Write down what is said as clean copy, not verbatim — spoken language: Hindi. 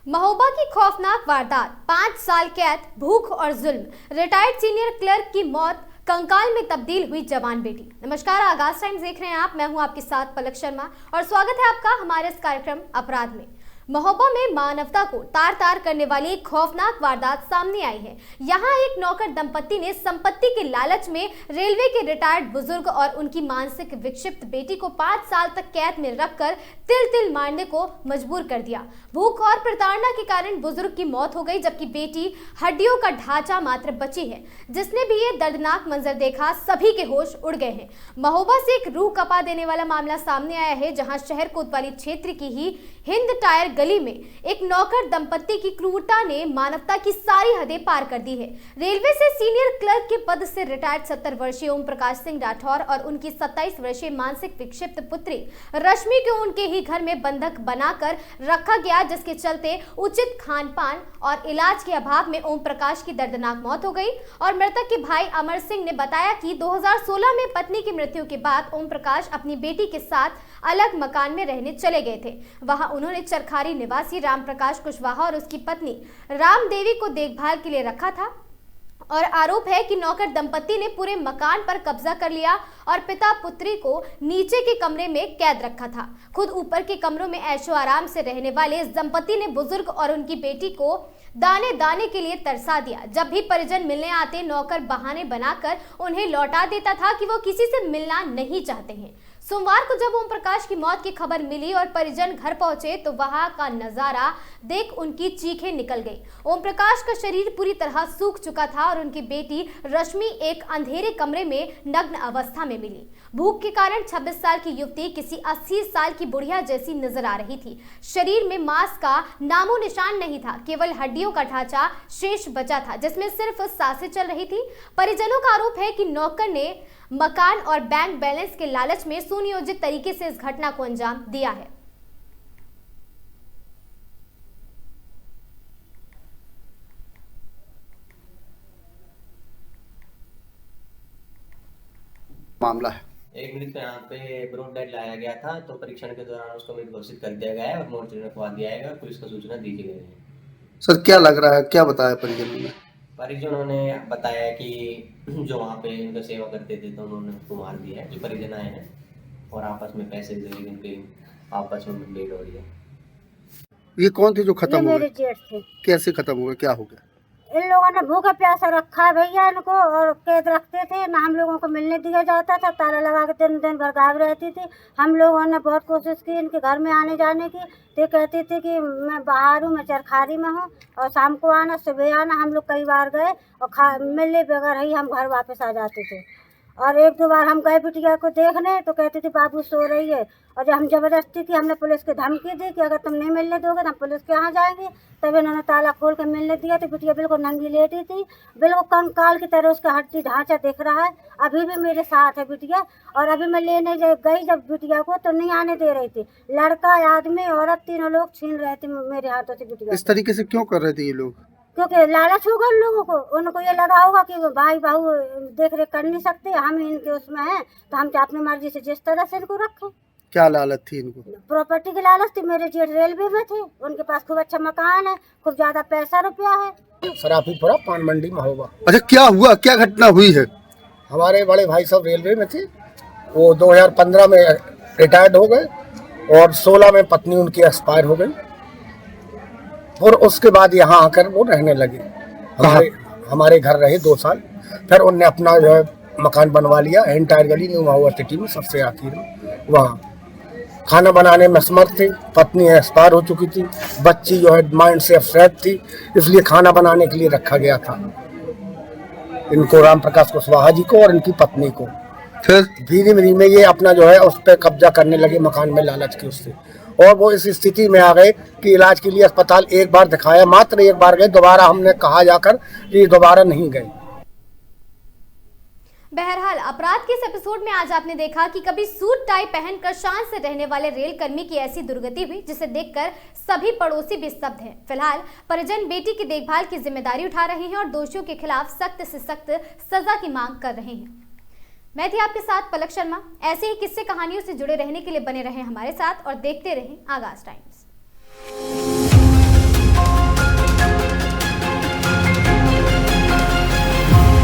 महोबा की खौफनाक वारदात, 5 साल कैद, भूख और जुल्म, रिटायर्ड सीनियर क्लर्क की मौत, कंकाल में तब्दील हुई जवान बेटी। नमस्कार, आगाज टाइम्स देख रहे हैं आप। मैं हूं आपके साथ पलक शर्मा और स्वागत है आपका हमारे इस कार्यक्रम अपराध में। महोबा में मानवता को तार तार करने वाली एक खौफनाक वारदात सामने आई है। यहाँ एक नौकर दंपत्ति ने संपत्ति के लालच में रेलवे के रिटायर्ड बुजुर्ग और उनकी मानसिक विक्षिप्त बेटी को 5 साल तक कैद में रखकर तिल तिल मारने को मजबूर कर दिया। भूख और प्रताड़ना के कारण बुजुर्ग की मौत हो गई, जबकि बेटी हड्डियों का ढांचा मात्र बची है। जिसने भी ये दर्दनाक मंजर देखा, सभी के होश उड़ गए हैं। महोबा से एक रूह कपा देने वाला मामला सामने आया है, जहां शहर कोतवाली क्षेत्र की ही हिंद टायर गली में एक नौकर दंपत्ति की क्रूरता ने मानवता की सारी हदें पार कर दी है। रेलवे से सीनियर क्लर्क के पद से रिटायर्ड 70 वर्षीय ओम प्रकाश सिंह राठौर और उनकी 27 वर्षीय मानसिक विक्षिप्त पुत्री रश्मि को उनके ही घर में बंधक बनाकर रखा गया, जिसके चलते उचित खान पान और इलाज के अभाव में ओम प्रकाश की दर्दनाक मौत हो गई। और मृतक के भाई अमर सिंह ने बताया कि 2016 में पत्नी की मृत्यु के बाद ओम प्रकाश अपनी बेटी के साथ अलग मकान में रहने चले गए थे। वहां उन्होंने चरखारी निवासी राम प्रकाश कुशवाहा और उसकी पत्नी राम देवी को देखभाल के लिए रखा था और आरोप है कि नौकर दंपत्ति ने पूरे मकान पर कब्जा कर लिया और पिता पुत्री को नीचे के कमरे में कैद रखा था। खुद ऊपर के कमरों में ऐशो आराम से रहने वाले इस दंपत्ति ने बुजुर्ग और उनकी बेटी को दाने दाने के लिए तरसा दिया। जब भी परिजन मिलने आते, नौकर बहाने बनाकर उन्हें लौटा देता था कि वो किसी से मिलना नहीं चाहते हैं। सोमवार को जब ओम प्रकाश की मौत की खबर मिली और परिजन घर पहुंचे तो वहां का नजारा देख उनकी चीखें निकल गई। ओम प्रकाश का शरीर पूरी तरह सूख चुका था और उनकी बेटी रश्मि एक अंधेरे कमरे में नग्न अवस्था में मिली। भूख के कारण 26 साल की युवती किसी 80 साल की बुढ़िया जैसी नजर आ रही थी। शरीर में मांस का नामो निशान नहीं था, केवल हड्डियों का ढांचा शेष बचा था, जिसमें सिर्फ सांसें चल रही थी। परिजनों का आरोप है कि नौकर ने मकान और बैंक बैलेंस के लालच में सुनियोजित तरीके से इस घटना को अंजाम दिया है। मामला है एक मृत को यहाँ पे ब्रॉड डेड लाया गया था, तो परीक्षण के दौरान उसको मृत घोषित कर दिया गया है और मोर्चरी में रखवा दिया जाएगा। पुलिस को सूचना दी गई है। सर, क्या लग रहा है, क्या बताया परिजनों ने? परिजनों ने बताया कि जो वहाँ पे उनका सेवा करते थे तो उन्होंने उसको मार दिया है। जो परिजन आए हैं और आपस में पैसे दे, लेकिन आपस में मुठभेड़ हो रही है। ये कौन थे जो खत्म हो मेरे गए? जेठ थे। कैसे खत्म हुए, क्या हो गया? इन लोगों ने भूखा प्यासा रखा है भैया इनको, और कैद रखते थे ना, हम लोगों को मिलने दिया जाता था। ताला लगा के दिन भर गायब रहती थी। हम लोगों ने बहुत कोशिश की इनके घर में आने जाने की, तो कहती थी कि मैं बाहर हूँ, मैं चरखारी में हूँ और शाम को आना, सुबह आना। हम लोग कई बार गए और मिलने बगैर ही हम घर वापस आ जाते थे। और एक दो बार हम गए बिटिया को देखने, तो कहती थी बाबू सो रही है। और जब हम जबरदस्ती की, हमने पुलिस की धमकी दी कि अगर तुम नहीं मिलने दोगे तो हम पुलिस के यहाँ जाएंगे। तब इन्होंने ताला खोल कर मिलने दिया। तो बिटिया बिल्कुल नंगी लेटी थी, बिल्कुल कंकाल की तरह उसका हड्डी ढांचा दिख रहा है। अभी भी मेरे साथ है बिटिया। और अभी मैं लेने गई जब बिटिया को, तो नहीं आने दे रही थी। लड़का, आदमी, औरत, तीनों लोग छीन रहे थे मेरे हाथों से बिटिया। इस तरीके से क्यों कर रहे थे ये लोग? क्योंकि लालच होगा उन लोगों को। उनको ये लगा होगा कि भाई बहू देख रेख कर नहीं सकते, हम इनके उसमें हैं, तो हम अपनी मर्जी से जिस तरह से इनको रखें। क्या लालच थी इनको? प्रॉपर्टी की लालच थी। मेरे जेठ रेलवे में थे, उनके पास खूब अच्छा मकान है, खूब ज्यादा पैसा रुपया है। सराफीपुरा पान मंडी महोबा। अच्छा, क्या हुआ, क्या घटना हुई है? हमारे बड़े भाई साहब रेलवे में थे। वो 2015 में रिटायर्ड हो गए और 16 में पत्नी उनकी एक्सपायर हो गई। और उसके बाद यहाँ आकर वो रहने लगे। हमारे घर रहे 2 साल। फिर उनने अपना जो है मकान बनवा लिया हिंद टायर गली न्यू महोबा सिटी में, सबसे आखिर में। वहाँ खाना बनाने में असमर्थ थे, पत्नी एक्सपायर हो चुकी थी, बच्ची जो है माइंड से अपसेट थी, इसलिए खाना बनाने के लिए रखा गया था इनको, राम प्रकाश कुशवाहा जी को और इनकी पत्नी को। फिर धीरे धीरे ये अपना जो है उस पर कब्जा करने लगे मकान में लालच की उससे। और वो इस स्थिति में आ गए कि इलाज के लिए अस्पताल एक बार दिखाया, मात्र एक बार गए। दोबारा हमने कहा जाकर कि दोबारा नहीं गए। बहरहाल, अपराध के इस एपिसोड में आज आपने देखा कि कभी सूट टाई पहनकर शान से रहने वाले रेल कर्मी की ऐसी दुर्गति हुई, जिसे देखकर सभी पड़ोसी भी स्तब्ध हैं। फिलहाल परिजन बेटी की देखभाल की जिम्मेदारी उठा रहे हैं और दोषियों के खिलाफ सख्त से सख्त सजा की मांग कर रहे हैं। मैं थी आपके साथ पलक शर्मा। ऐसे ही किस्से कहानियों से जुड़े रहने के लिए बने रहें हमारे साथ और देखते रहें आगाज टाइम्स।